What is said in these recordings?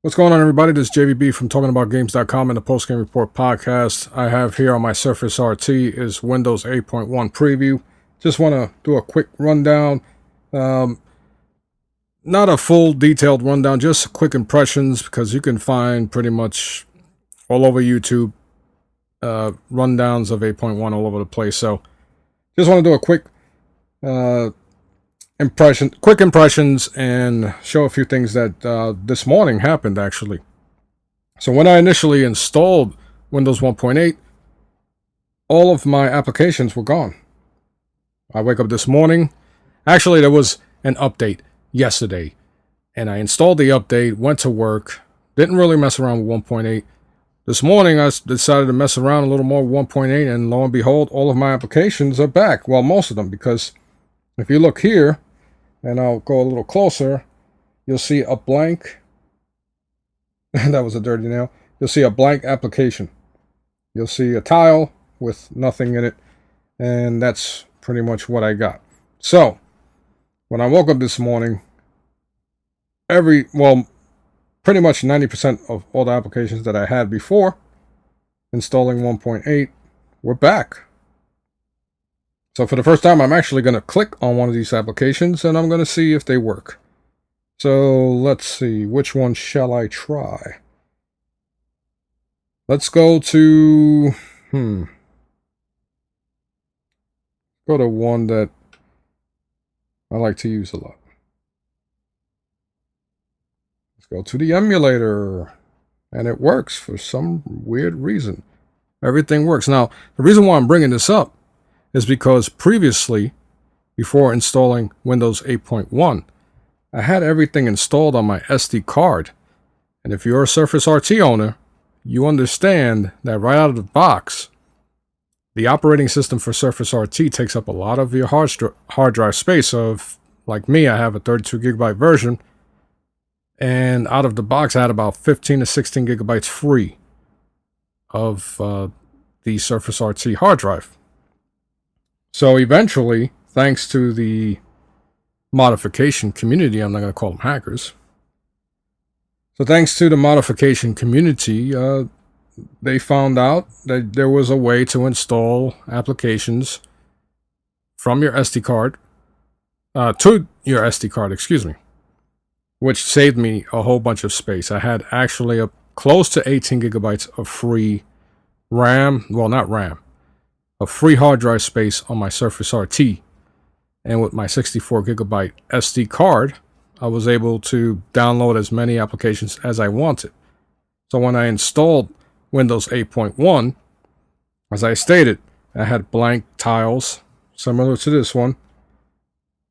What's going on, everybody? This is JVB from TalkingAboutGames.com and the Post Game Report podcast. I have here on my Surface RT is Windows 8.1 preview. Just want to do a quick rundown. Not a full detailed rundown, just quick impressions, because you can find pretty much all over YouTube rundowns of 8.1 all over the place. So just want to do a quick quick impressions and show a few things that this morning happened, actually. So when I initially installed Windows 1.8, all of my applications were gone. I wake up this morning. Actually, there was an update yesterday, and I installed the update, went to work, didn't really mess around with 1.8. This morning, I decided to mess around a little more with 1.8, and lo and behold, all of my applications are back. Well, most of them, because if you look here, and I'll go a little closer, you'll see a blank. That was a dirty nail. You'll see a blank application. You'll see a tile with nothing in it, and that's pretty much what I got. So, when I woke up this morning, pretty much 90% of all the applications that I had before installing 1.8 were back. So for the first time, I'm actually going to click on one of these applications, and I'm going to see if they work. So let's see, which one shall I try? Let's go to, go to one that I like to use a lot. Let's go to the emulator, and it works for some weird reason. Everything works. Now, the reason why I'm bringing this up is because previously, before installing Windows 8.1, I had everything installed on my SD card. And if you're a Surface RT owner, you understand that right out of the box, the operating system for Surface RT takes up a lot of your hard drive space. Like me, I have a 32 gigabyte version, and out of the box, I had about 15 to 16 gigabytes free of the Surface RT hard drive. So eventually, thanks to the modification community, I'm not going to call them hackers. So thanks to the modification community, they found out that there was a way to install applications from your SD card, to your SD card, excuse me, which saved me a whole bunch of space. I had actually close to 18 gigabytes of free RAM, well, not RAM, a free hard drive space on my Surface RT. And with my 64 gigabyte SD card, I was able to download as many applications as I wanted. So when I installed Windows 8.1, as I stated, I had blank tiles, similar to this one.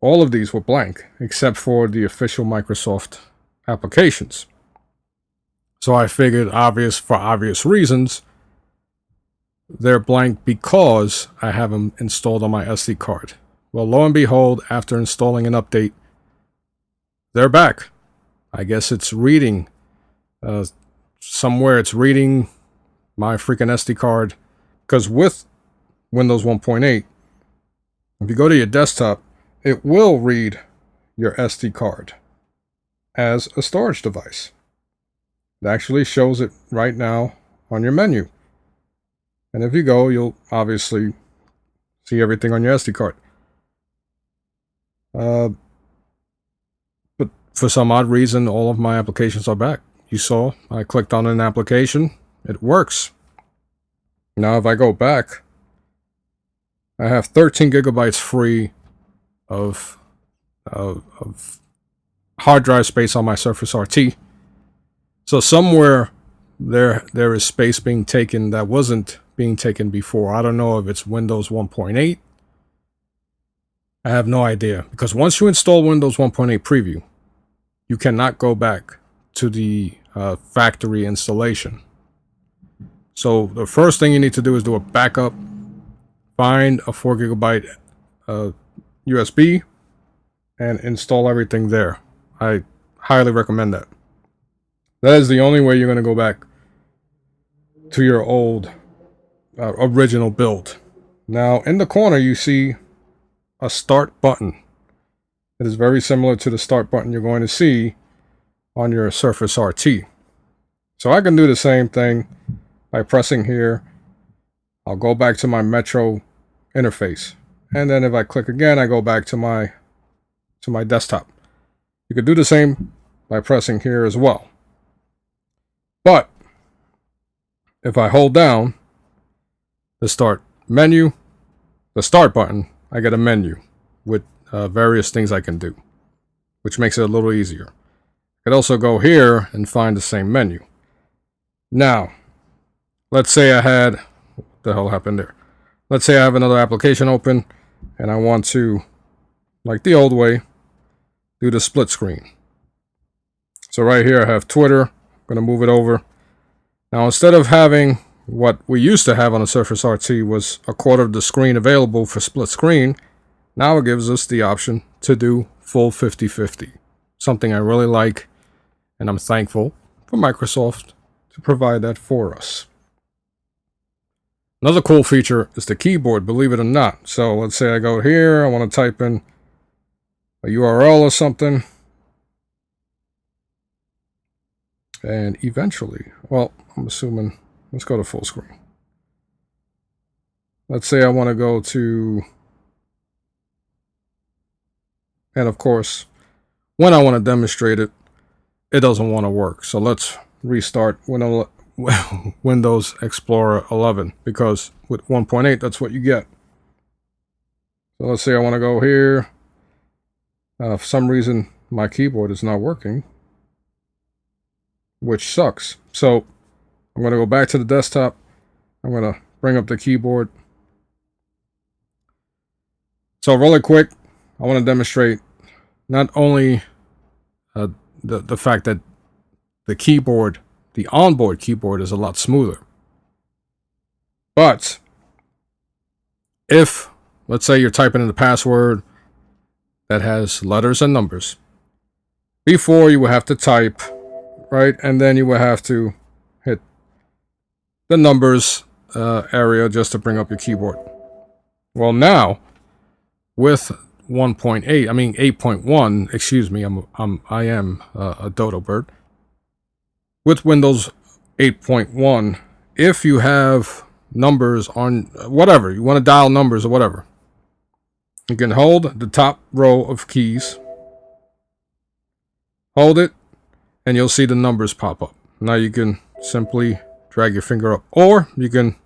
All of these were blank, except for the official Microsoft applications. So I figured, for obvious reasons, they're blank because I have them installed on my SD card. Well, lo and behold, after installing an update, they're back. I guess it's reading. Somewhere it's reading my freaking SD card. Because with Windows 1.8, if you go to your desktop, it will read your SD card as a storage device. It actually shows it right now on your menu. And if you go, you'll obviously see everything on your SD card. But for some odd reason, all of my applications are back. You saw, I clicked on an application. It works. Now, if I go back, I have 13 gigabytes free of hard drive space on my Surface RT. So somewhere there is space being taken that wasn't being taken before. I don't know if it's Windows 1.8. I have no idea, because once you install Windows 1.8 preview, you cannot go back to the factory installation. So the first thing you need to do is do a backup, find a 4 gigabyte USB, and install everything there. I highly recommend that. That is the only way you're going to go back to your old original build. Now, in the corner, you see a start button. It is very similar to the start button you're going to see on your Surface RT. So I can do the same thing by pressing here. I'll go back to my Metro interface. And then if I click again, I go back to my desktop. You could do the same by pressing here as well. But if I hold down the start menu, the start button, I get a menu with various things I can do, which makes it a little easier. I could also go here and find the same menu. Now, let's say I had, what the hell happened there? Let's say I have another application open and I want to, like the old way, do the split screen. So right here I have Twitter. I'm going to move it over. Now instead of having what we used to have on the Surface RT was a quarter of the screen available for split screen, now it gives us the option to do full 50-50. Something I really like, and I'm thankful for Microsoft to provide that for us. Another cool feature is the keyboard, believe it or not. So let's say I go here, I want to type in a URL or something. And eventually, well, I'm assuming, let's go to full screen. Let's say I want to go to, and of course, when I want to demonstrate it, it doesn't want to work. So let's restart Windows Explorer 11, because with 1.8, that's what you get. So let's say I want to go here. For some reason, my keyboard is not working, which sucks. So I'm going to go back to the desktop. I'm going to bring up the keyboard. So really quick, I want to demonstrate not only the fact that the keyboard, the onboard keyboard, is a lot smoother, but if, let's say you're typing in the password that has letters and numbers, before you would have to type, right, and then you would have to hit the numbers area just to bring up your keyboard. Well, now with 1.8, I mean 8.1, excuse me, I am a dodo bird. With Windows 8.1, if you have numbers on whatever, you want to dial numbers or whatever, you can hold the top row of keys, hold it, and you'll see the numbers pop up. Now you can simply drag your finger up, or you can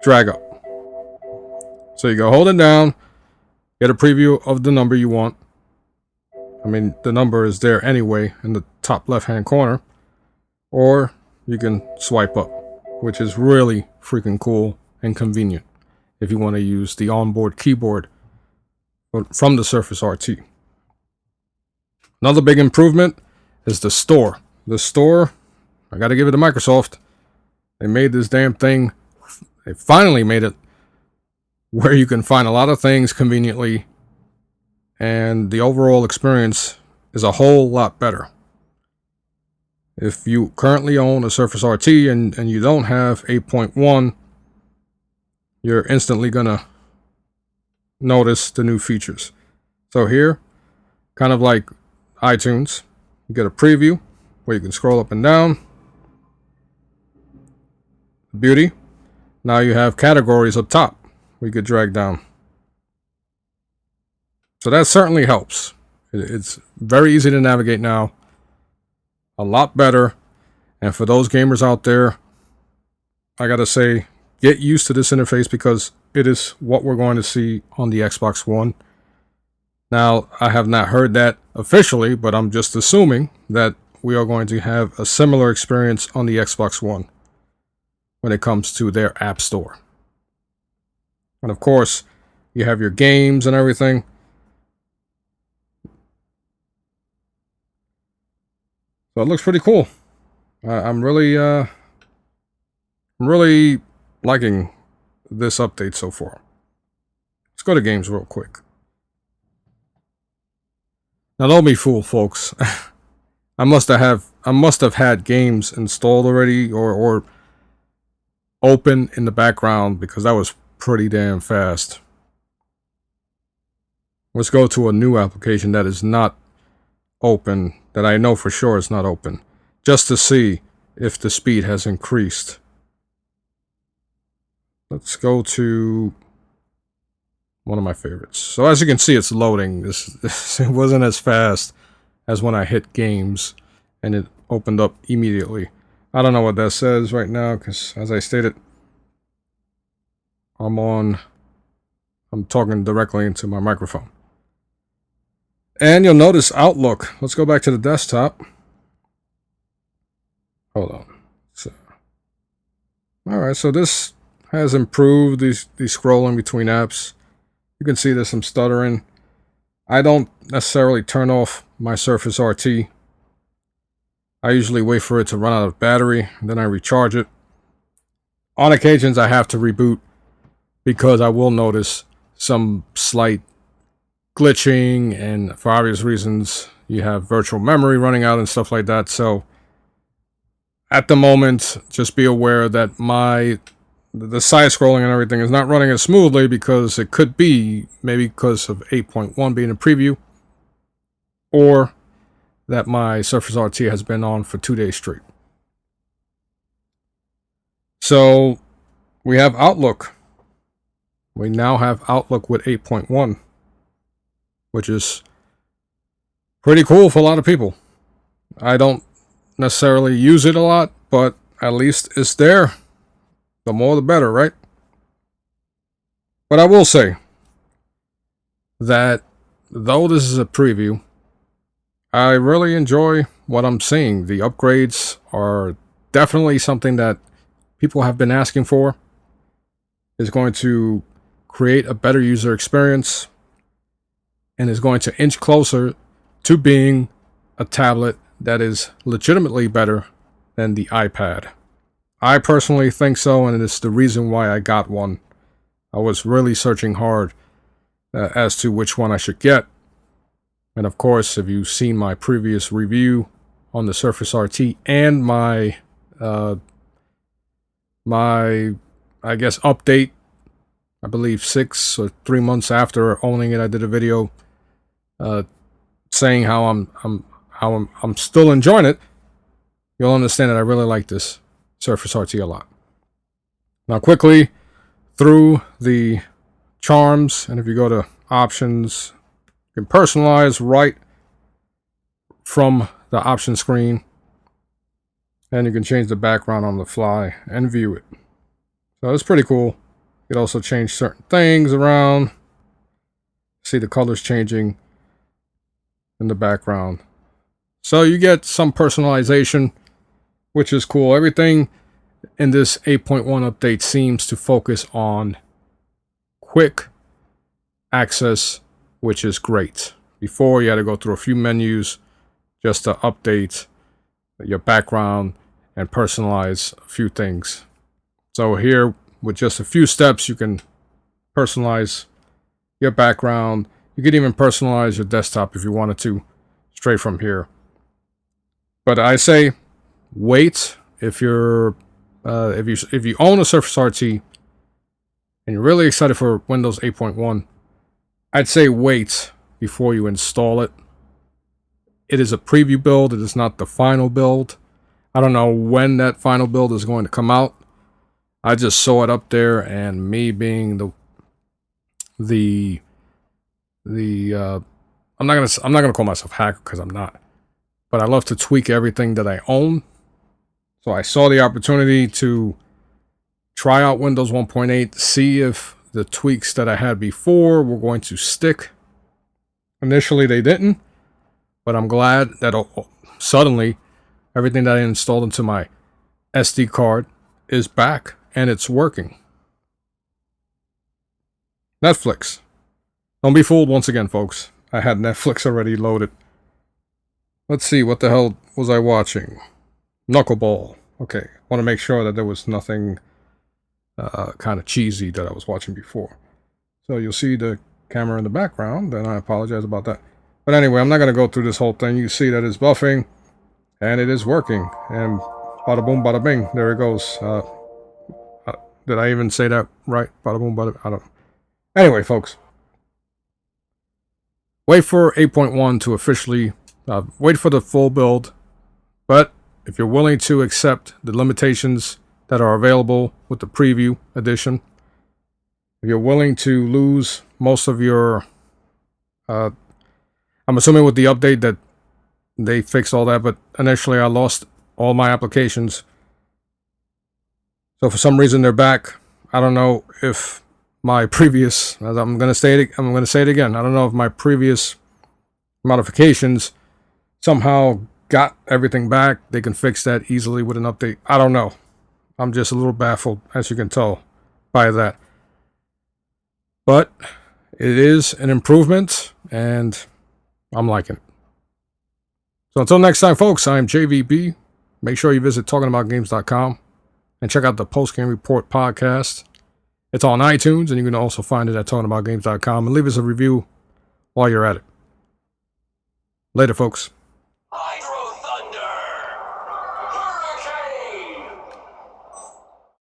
drag up. So you go hold it down, get a preview of the number you want. I mean, the number is there anyway in the top left-hand corner. Or you can swipe up, which is really freaking cool and convenient if you want to use the onboard keyboard from the Surface RT. Another big improvement is the store. The store, I got to give it to Microsoft. They made this damn thing. They finally made it where you can find a lot of things conveniently, and the overall experience is a whole lot better. If you currently own a Surface RT and you don't have 8.1, you're instantly gonna notice the new features. So here, kind of like iTunes, you get a preview where you can scroll up and down. Beauty. Now you have categories up top where you could drag down. So that certainly helps. It's very easy to navigate now. A lot better. And for those gamers out there, I gotta say, get used to this interface, because it is what we're going to see on the Xbox One. Now, I have not heard that officially, but I'm just assuming that we are going to have a similar experience on the Xbox One when it comes to their App Store. And of course, you have your games and everything. So it looks pretty cool. I'm really liking this update so far. Let's go to games real quick. Now don't be fooled, folks. I must have had games installed already or open in the background, because that was pretty damn fast. Let's go to a new application that is not open, that I know for sure is not open, just to see if the speed has increased. Let's go to one of my favorites. So as you can see, it's loading. This it wasn't as fast as when I hit games, and it opened up immediately. I don't know what that says right now, because as I stated, I'm talking directly into my microphone. And you'll notice Outlook. Let's go back to the desktop. Hold on. So, all right, so this has improved these scrolling between apps. You can see there's some stuttering. I don't necessarily turn off my Surface RT. I usually wait for it to run out of battery, and then I recharge it. On occasions, I have to reboot because I will notice some slight glitching, and for obvious reasons, you have virtual memory running out and stuff like that. So at the moment, just be aware that the side scrolling and everything is not running as smoothly, because it could be maybe because of 8.1 being a preview, or that my Surface RT has been on for 2 days straight. So we have Outlook. We now have Outlook with 8.1, which is pretty cool for a lot of people. I don't necessarily use it a lot, but at least it's there. The more the better, right? But I will say that though this is a preview, I really enjoy what I'm seeing. The upgrades are definitely something that people have been asking for. It's going to create a better user experience, and is going to inch closer to being a tablet that is legitimately better than the iPad. I personally think so, and it's the reason why I got one. I was really searching hard as to which one I should get. And of course, if you've seen my previous review on the Surface RT and my I guess update, I believe 6 or 3 months after owning it, I did a video saying how I'm still enjoying it. You'll understand that I really like this Surface RT a lot. Now quickly through the charms, and if you go to options, you can personalize right from the option screen, and you can change the background on the fly and view it. So it's pretty cool. You can also change certain things around. See the colors changing in the background. So you get some personalization, which is cool. Everything in this 8.1 update seems to focus on quick access, which is great. Before, you had to go through a few menus just to update your background and personalize a few things. So here, with just a few steps, you can personalize your background. You can even personalize your desktop if you wanted to, straight from here. But I say wait if you're if you own a Surface RT and you're really excited for Windows 8.1. I'd say wait before you install it. It is a preview build. It is not the final build. I don't know when that final build is going to come out. I just saw it up there, and me being I'm not gonna call myself hacker, because I'm not, but I love to tweak everything that I own. So I saw the opportunity to try out Windows 1.8, see if the tweaks that I had before were going to stick. Initially, they didn't, but I'm glad that suddenly everything that I installed into my SD card is back, and it's working. Netflix. Don't be fooled once again, folks. I had Netflix already loaded. Let's see, what the hell was I watching? Knuckleball. Okay, I want to make sure that there was nothing kind of cheesy that I was watching before. So you'll see the camera in the background, and I apologize about that. But anyway, I'm not going to go through this whole thing. You see that it's buffing, and it is working. And bada boom, bada bing, there it goes. Did I even say that right? Bada boom, bada, I don't know. Anyway, folks, wait for 8.1 to officially, wait for the full build, but if you're willing to accept the limitations that are available with the preview edition, if you're willing to lose most of your, I'm assuming with the update that they fixed all that, but initially I lost all my applications. So for some reason they're back. I don't know if my previous, as I'm going to say it again. I don't know if my previous modifications somehow got everything back. They can fix that easily with an update. I don't know. I'm just a little baffled, as you can tell by that. But it is an improvement, and I'm liking it. So until next time, folks, I'm JVB. Make sure you visit talkingaboutgames.com and check out the Post Game Report podcast. It's on iTunes, and you can also find it at talkingaboutgames.com. And leave us a review while you're at it. Later, folks.